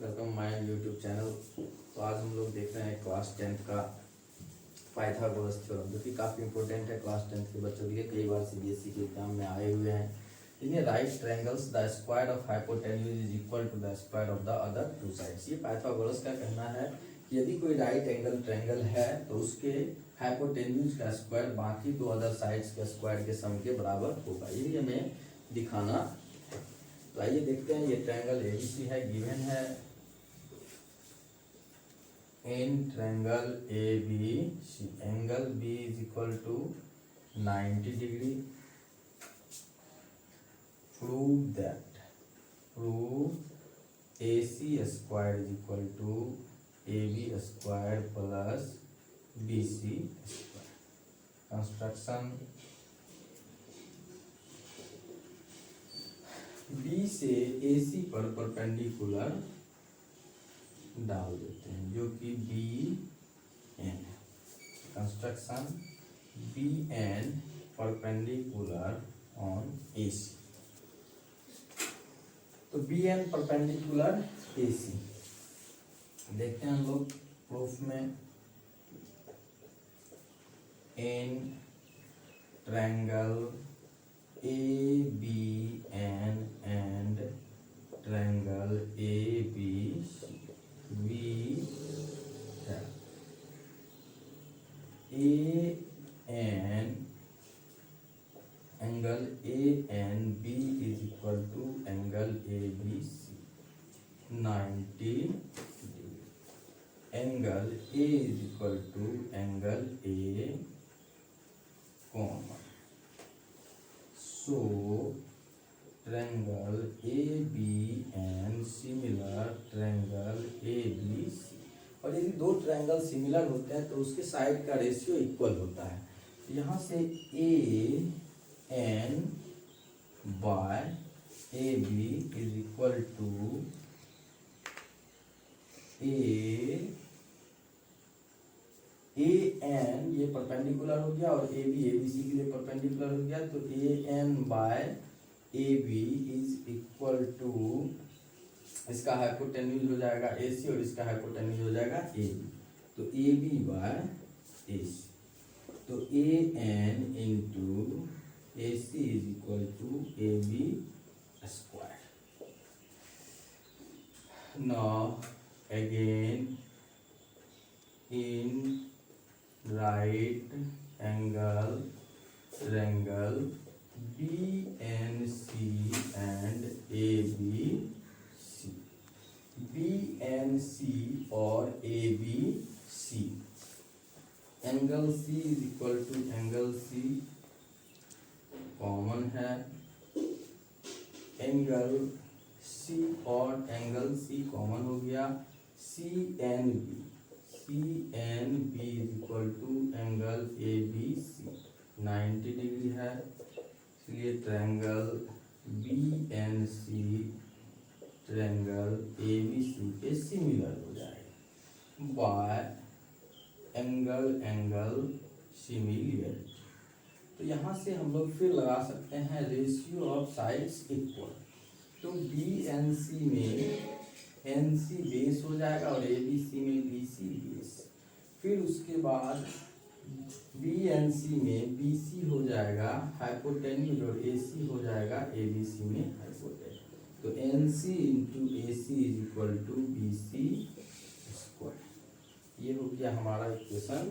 Welcome my YouTube channel. तो आज हम लोग देख रहे हैं क्लास 10th का पाइथागोरस थ्योरम, जो कि काफ़ी इंपॉर्टेंट है क्लास 10th के बच्चों के लिए। कई बार सीबीएसई के एग्जाम में आए हुए हैं। इन्हें right triangles the square of hypotenuse is equal to the square of the other two sides. ये पाइथागोरस का कहना है कि यदि कोई राइट एंगल ट्रायंगल है तो उसके हाइपोटेन्यूज का स्क्वायर बाकी दो अदर साइड्स के स्क्वायर के सम के बराबर होगा। यही हमें दिखाना। तो आइए देखते हैं। ये ट्रायंगल एबीसी है, गिवन है। In triangle ABC angle B is equal to 90 degree. Prove AC square is equal to AB square plus BC square. Construction B से AC पर परपेंडिकुलर डाल देते हैं, जो कि BN है। Construction BN perpendicular on AC। तो BN परपेंडिकुलर AC देखते हैं हम लोग प्रूफ में। In triangle ABN and triangle ABC we have angle ANB is equal to angle ABC 90 degree. Angle A is equal to angle A common. So triangle ABN similar triangle ABC। और यदि दो triangle similar होते हैं तो उसके side का ratio equal होता है। यहाँ से AN by AB is equal to AN, ये परपेंडिकुलर हो गया, और AB ABC के लिए परपेंडिकुलर हो गया। तो AN by AB is equal to, इसका हाइपोटेन्यूज हो जाएगा AC और इसका हाइपोटेन्यूज हो जाएगा AB। तो AB बाय AC। तो AN into AC is equal to AB square. Now again in right angle triangle BNC and ABC। BNC और ABC angle C is equal to angle C common है। Angle C और angle C common हो गया। CNB is equal to angle ABC 90 degree है। इसलिए triangle BNC triangle ABC के similar हो जाएगा बाय एंगल सिमिलरिटी। तो यहाँ से हम लोग फिर लगा सकते हैं रेशियो ऑफ साइड्स इक्वल। तो BNC में NC बेस हो जाएगा और ABC में BC बेस। फिर उसके बाद BNC में BC हो जाएगा हाइपोटेन्यूज और AC हो जाएगा ABC में हाइपोटेन्यूज। तो NC into AC is equal to BC square. ये हो गया हमारा equation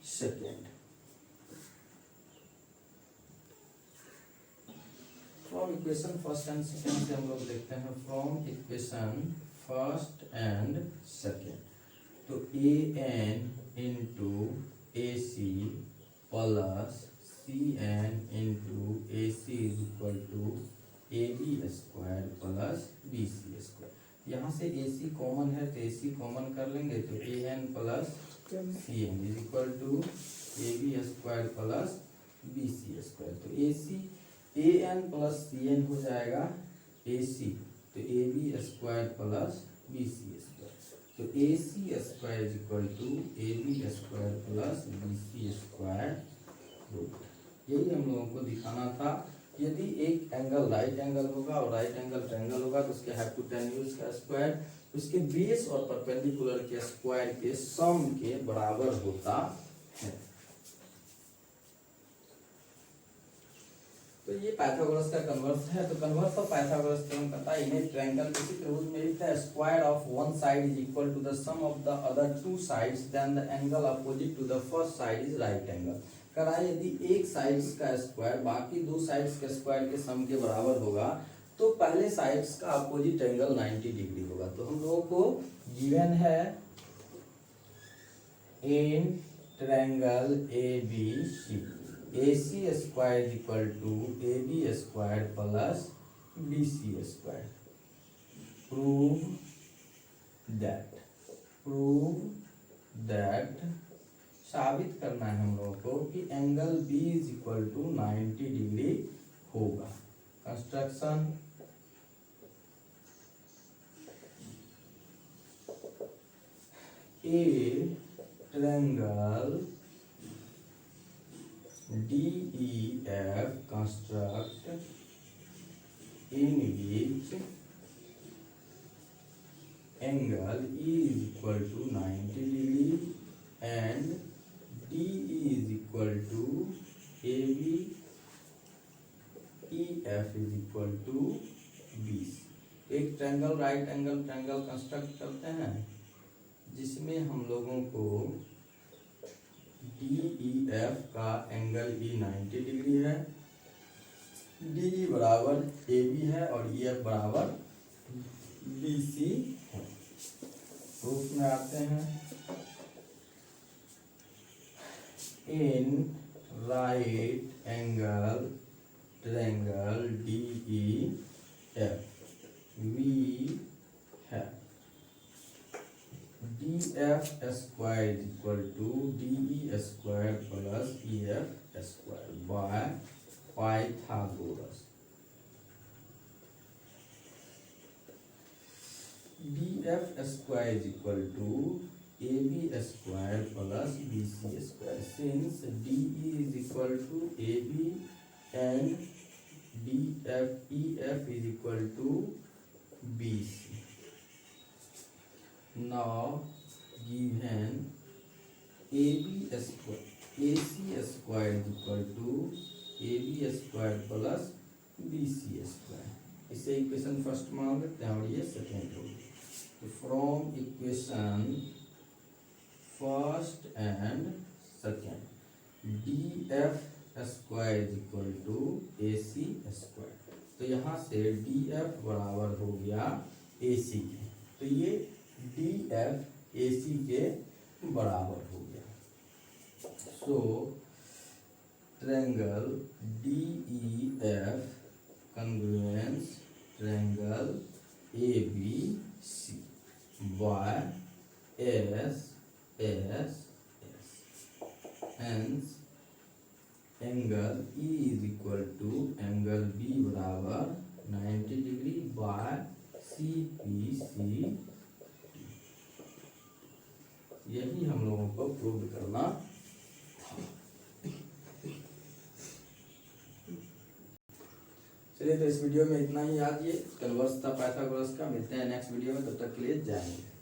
second. From equation first and second से हम लोग देखते हैं। From equation first and second, तो AN into AC plus CN into AC is equal to AB square plus BC square. यहाँ से AC कॉमन है तो AC कॉमन कर लेंगे। तो AN plus CN is equal to AB square plus BC square. तो AN plus CN हो जाएगा AC, तो AB square plus BC square. तो AC square is equal to AB square plus BC square root. यही हम लोगों को दिखाना था। यदि एक एंगल राइट एंगल होगा और राइट एंगल ट्रायंगल होगा तो उसके हाइपोटेन्यूज का स्क्वायर उसके बेस और परपेंडिकुलर के स्क्वायर के सम के बराबर होता है। तो ये पाइथागोरस का कन्वर्स है। तो कन्वर्स ऑफ पाइथागोरस थ्योरम कहता है in a triangle basic rule में लिखता है square of one side is equal to the sum of the other two sides then the angle opposite to the first side is right angle. करा यदि एक sides का square बाकी दो sides के स्क्वायर के सम के बराबर होगा तो पहले साइड्स का अपोजिट एंगल 90 डिग्री होगा। तो हम लोगों को गिवन है in triangle ABC AC square is equal to AB square plus BC square. Prove that साबित करना है हम लोगों को कि angle B is equal to 90 degree होगा। Construction a triangle DEF construct in which angle E is equal to 90 degree and DE is equal to AB, EF is equal to BC। एक triangle right angle triangle construct करते हैं जिसमें हम लोगों को DEF का angle E 90 degree है, DE बराबर AB है और EF बराबर BC है। प्रूफ में आते हैं in right angle triangle DEF we have DF square is equal to DE square plus EF square by Pythagoras। DF square is equal to AB square plus BC square। Since DE is equal to AB and EF is equal to BC, now given AC square is equal to AB square plus BC square। इसे equation first मान लेते हैं और ये second होगी। तो from equation first and second DF square is equal to AC square. तो यहाँ से DF बराबर हो गया AC के, तो ये DF AC के बराबर हो गया। So triangle DEF congruence triangle ABC by S। Hence angle E is equal to angle B बराबर 90 डिग्री बाय CPC। यही हम लोगों को प्रूव करना था। चलिए तो इस वीडियो में इतना ही। आज ये कन्वर्स था पाइथागोरस का। मिलते हैं नेक्स्ट वीडियो में, तब तक के लिए जय हिंद।